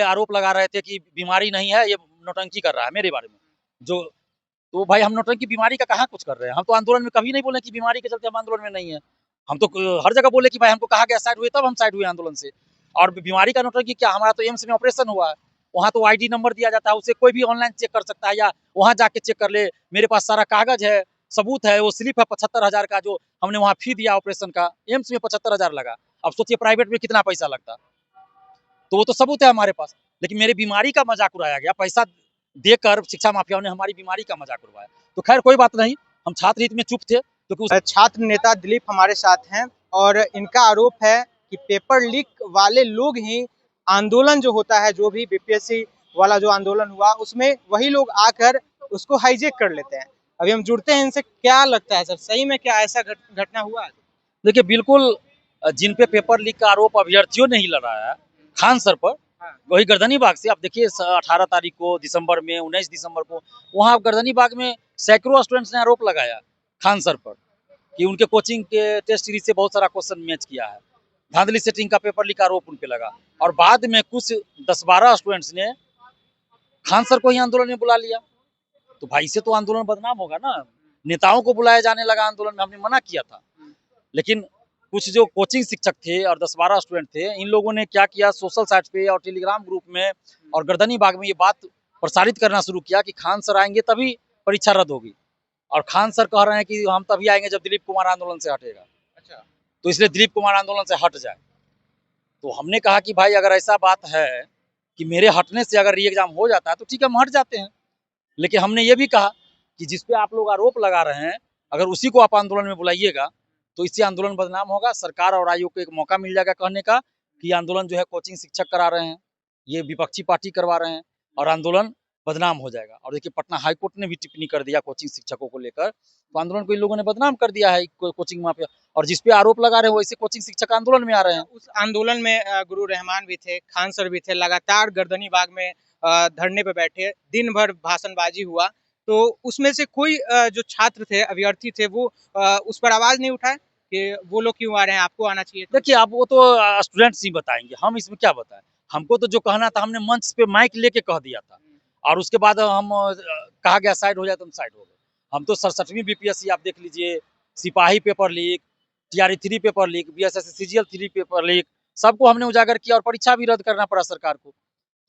आरोप लगा रहे थे कि बीमारी नहीं है, ये नौटंकी कर रहा है मेरे बारे में। जो तो भाई हम नौटंकी बीमारी का कहाँ कुछ कर रहे हैं? हम तो आंदोलन में कभी नहीं बोले कि बीमारी के चलते हम आंदोलन में नहीं है। हम तो हर जगह बोले कि भाई हमको कहा गया साइड हुए, तब हम साइड हुए आंदोलन से। और बीमारी का नौटंकी क्या, हमारा तो एम्स में ऑपरेशन हुआ है, वहाँ तो आईडी नंबर दिया जाता है, उसे कोई भी ऑनलाइन चेक कर सकता है या वहाँ जाके चेक कर ले। मेरे पास सारा कागज है, सबूत है, वो स्लिप है 75,000 का जो हमने वहाँ फी दिया ऑपरेशन का, एम्स में 75,000 लगा। अब सोचिए प्राइवेट में कितना पैसा लगता। तो वो तो सबूत है हमारे पास। लेकिन मेरे बीमारी का मजाक उड़ाया गया, पैसा देकर शिक्षा माफियाओं ने हमारी बीमारी का मजाक उड़वाया। तो खैर कोई बात नहीं, हम छात्र हित में चुप थे क्योंकि छात्र नेता दिलीप हमारे साथ हैं और इनका आरोप है कि पेपर लीक वाले लोग ही आंदोलन जो होता है, जो भी बीपीएससी वाला जो आंदोलन हुआ उसमें वही लोग आकर उसको हाईजेक कर लेते हैं। अभी हम जुड़ते हैं इनसे, क्या लगता है सर, सही में क्या ऐसा घटना हुआ? देखिए बिल्कुल, जिन पे पेपर लीक का आरोप अभ्यर्थियों ने ही लगाया खान सर पर, वही गर्दनी बाग से आप देखिए 18 तारीख को दिसंबर में 19 दिसंबर को वहाँ गर्दनी बाग में सैकड़ों स्टूडेंट्स ने आरोप लगाया खान सर पर कि उनके कोचिंग के टेस्ट सीरीज से बहुत सारा क्वेश्चन मैच किया है, धांधली सेटिंग का पेपर लीक आरोप उन पे लगा। और बाद में कुछ 10-12 स्टूडेंट्स ने खान सर को ही आंदोलन में बुला लिया। तो भाई से तो आंदोलन बदनाम होगा ना, नेताओं को बुलाया जाने लगा आंदोलन में, हमने मना किया था। लेकिन कुछ जो कोचिंग शिक्षक थे और 10-12 स्टूडेंट थे, इन लोगों ने क्या किया, सोशल साइट पे और टेलीग्राम ग्रुप में और गर्दनी बाग में ये बात प्रसारित करना शुरू किया कि खान सर आएंगे तभी परीक्षा रद्द होगी। और खान सर कह रहे हैं कि हम तभी आएंगे जब दिलीप कुमार आंदोलन से हटेगा। अच्छा, तो इसलिए दिलीप कुमार आंदोलन से हट जाए। तो हमने कहा कि भाई अगर ऐसा बात है कि मेरे हटने से अगर री एग्जाम हो जाता है तो ठीक है, हम हट जाते हैं। लेकिन हमने ये भी कहा कि जिसपे आप लोग आरोप लगा रहे हैं, अगर उसी को आप आंदोलन में बुलाइएगा तो इससे आंदोलन बदनाम होगा। सरकार और आयोग को एक मौका मिल जाएगा कहने का कि आंदोलन जो है कोचिंग शिक्षक करा रहे हैं, ये विपक्षी पार्टी करवा रहे हैं और आंदोलन बदनाम हो जाएगा। और देखिए पटना हाईकोर्ट ने भी टिप्पणी कर दिया कोचिंग शिक्षकों को लेकर, तो आंदोलन को इन लोगों ने बदनाम कर दिया है कोचिंग माफिया। और जिसपे आरोप लगा रहे हैं वैसे कोचिंग शिक्षक आंदोलन में आ रहे हैं। उस आंदोलन में गुरु रहमान भी थे, खान सर भी थे, लगातार गर्दनी बाग में धरने पे बैठे, दिन भर भाषणबाजी हुआ। तो उसमें से कोई जो छात्र थे, अभ्यर्थी थे, वो उस पर आवाज नहीं उठाए कि वो लोग क्यों आ रहे हैं, आपको आना चाहिए? देखिए आप वो तो स्टूडेंट्स ही बताएंगे, हम इसमें क्या बताएं। हमको तो जो कहना था हमने मंच पे माइक लेके कह दिया था और उसके बाद हम कहा गया साइड हो जाए तो हम साइड हो गए। हम तो 67वीं बीपीएससी आप देख लीजिए, सिपाही paper leak, TRE 3 paper leak, BSS CGL 3 paper leak, सबको हमने उजागर किया और परीक्षा भी रद्द करना पड़ा सरकार को।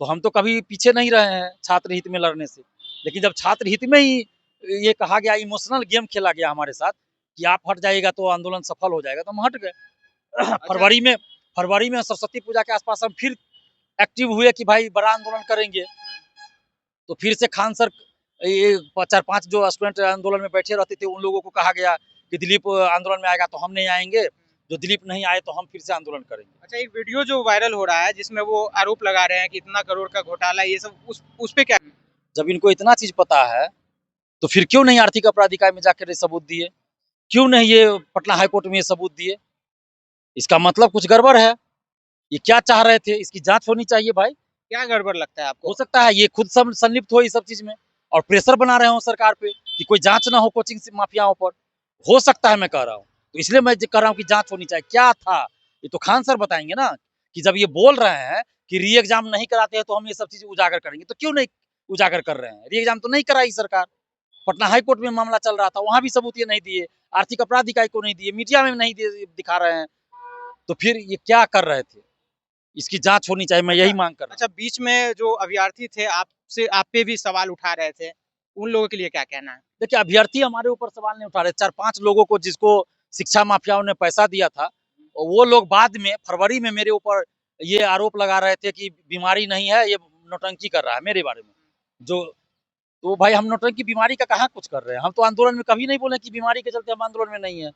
तो हम तो कभी पीछे नहीं रहे हैं छात्र हित में लड़ने से। लेकिन जब छात्र हित में ही ये कहा गया, इमोशनल गेम खेला गया हमारे साथ कि आप हट जाइएगा तो आंदोलन सफल हो जाएगा, तो हम हट गए। फरवरी में सरस्वती पूजा के आसपास हम फिर एक्टिव हुए कि भाई बड़ा आंदोलन करेंगे। तो फिर से खान सर, ये 4-5 जो स्टूडेंट आंदोलन में बैठे रहते थे उन लोगों को कहा गया कि दिलीप आंदोलन में आएगा तो हम नहीं आएंगे, जो दिलीप नहीं आए तो हम फिर से आंदोलन करेंगे। अच्छा, एक वीडियो जो वायरल हो रहा है जिसमें वो आरोप लगा रहे हैं कि इतना करोड़ का घोटाला, ये सब उस पे क्या? जब इनको इतना चीज पता है तो फिर क्यों नहीं आर्थिक अपराध इकाई में जाकर सबूत दिए, क्यों नहीं ये पटना हाईकोर्ट में ये सबूत दिए? इसका मतलब कुछ गड़बड़ है। ये क्या चाह रहे थे, इसकी जांच होनी चाहिए भाई। क्या गड़बड़ लगता है आपको? हो सकता है ये खुद संलिप्त हो इस सब चीज में और प्रेशर बना रहे हो सरकार पे कि कोई जांच ना हो कोचिंग से माफियाओं पर। हो सकता है, मैं कह रहा हूँ, तो इसलिए मैं कह रहा हूँ कि जांच होनी चाहिए। क्या था ये तो खान सर बताएंगे ना, कि जब ये बोल रहे हैं कि री एग्जाम नहीं कराते हैं तो हम ये सब चीज उजागर करेंगे, तो क्यों नहीं उजागर कर रहे हैं? री एग्जाम तो नहीं कराई सरकार, पटना हाईकोर्ट में मामला चल रहा था, वहां भी सबूत ये नहीं दिए, आर्थिक अपराध इकाई को नहीं दिए, मीडिया में नहीं दिखा रहे हैं, तो फिर ये क्या कर रहे थे? इसकी जांच होनी चाहिए, मैं यही मांग कर रहा हूं। अच्छा, बीच में जो अभ्यर्थी थे आपसे, आप पे भी सवाल उठा रहे थे, उन लोगों के लिए क्या कहना है? देखिए अभ्यर्थी हमारे ऊपर सवाल नहीं उठा रहे, 4-5 लोगों को जिसको शिक्षा माफियाओं ने पैसा दिया था, वो लोग बाद में फरवरी में मेरे ऊपर ये आरोप लगा रहे थे कि बीमारी नहीं है, ये नौटंकी कर रहा है मेरे बारे में। जो तो भाई हम नौटंकी बीमारी का कहाँ कुछ कर रहे हैं? हम तो आंदोलन में कभी नहीं बोले कि बीमारी के चलते हम आंदोलन में नहीं है।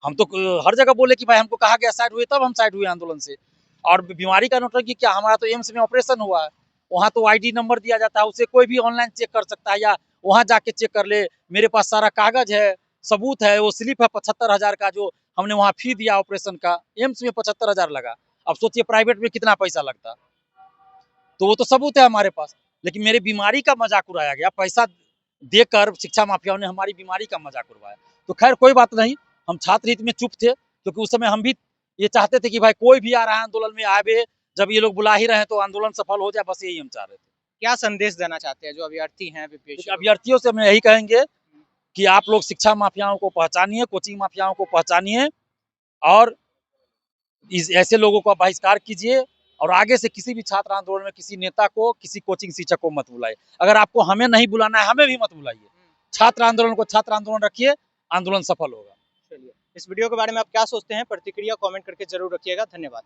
हम तो हर जगह बोले कि भाई हमको कहा गया साइड हुए, तब हम साइड हुए आंदोलन से। और बीमारी का नौटंकी क्या, हमारा तो एम्स में ऑपरेशन हुआ है, वहाँ तो आईडी नंबर दिया जाता है, उसे कोई भी ऑनलाइन चेक कर सकता है या वहाँ जाके चेक कर ले। मेरे पास सारा कागज है, सबूत है, वो स्लिप है 75,000 का जो हमने वहाँ फी दिया ऑपरेशन का, एम्स में 75,000 लगा। अब सोचिए प्राइवेट में कितना पैसा लगता, तो वो तो सबूत है हमारे पास। लेकिन मेरे बीमारी का मजाक उड़ाया गया, पैसा देकर शिक्षा माफियाओं ने हमारी बीमारी का मजाक उड़वाया। तो खैर कोई बात नहीं, हम छात्र हित में चुप थे क्योंकि उस समय हम भी ये चाहते थे कि भाई कोई भी आ रहा है आंदोलन में आवे, जब ये लोग बुला ही रहे हैं तो आंदोलन सफल हो जाए, बस यही हम चाह रहे थे। क्या संदेश देना चाहते हैं जो अभ्यर्थी हैं बीपीएससी देखिए, अभ्यर्थियों से हम यही कहेंगे कि आप लोग शिक्षा माफियाओं को पहचानिए, कोचिंग माफियाओं को पहचानिए और इस ऐसे लोगों का बहिष्कार कीजिए और आगे से किसी भी छात्र आंदोलन में किसी नेता को, किसी कोचिंग शिक्षक को मत बुलाइए। अगर आपको हमें नहीं बुलाना है, हमें भी मत बुलाइए। छात्र आंदोलन को छात्र आंदोलन रखिए, आंदोलन सफल होगा। चलिए, इस वीडियो के बारे में आप क्या सोचते हैं, प्रतिक्रिया कमेंट करके जरूर रखिएगा। धन्यवाद।